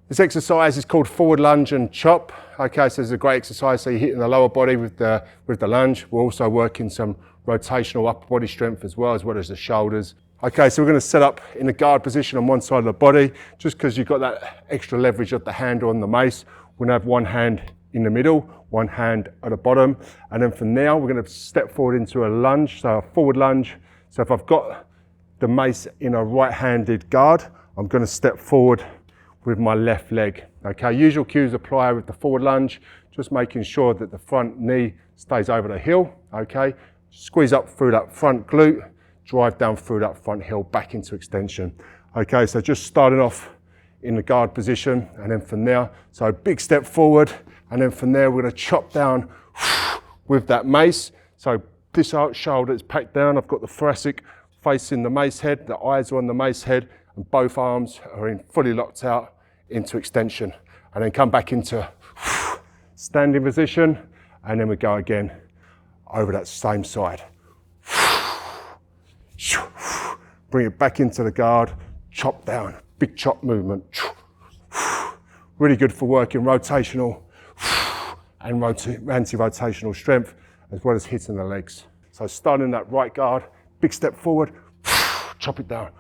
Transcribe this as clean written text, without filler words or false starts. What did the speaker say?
This exercise is called forward lunge and chop. Okay, so it's a great exercise. So you're hitting the lower body with the lunge. We're also working some rotational upper body strength as well as the shoulders. Okay, so we're going to set up in a guard position on one side of the body, just because you've got that extra leverage of the handle on the mace. We're going to have one hand in the middle, one hand at the bottom, and then from now we're going to step forward into a lunge, so a forward lunge. So if I've got the mace in a right-handed guard, I'm going to step forward with my left leg. Okay, usual cues apply with the forward lunge, just making sure that the front knee stays over the heel. Okay, squeeze up through that front glute, drive down through that front heel back into extension. Okay, so just starting off in the guard position, and then from there, so big step forward, and then from there we're going to chop down with that mace. So this shoulder is packed down, I've got the thoracic facing the mace head, the eyes are on the mace head, and both arms are in fully locked out into extension, and then come back into standing position, and then we go again over that same side. Bring it back into the guard, chop down, big chop movement. Really good for working rotational and anti-rotational strength, as well as hitting the legs. So starting that right guard, big step forward, chop it down.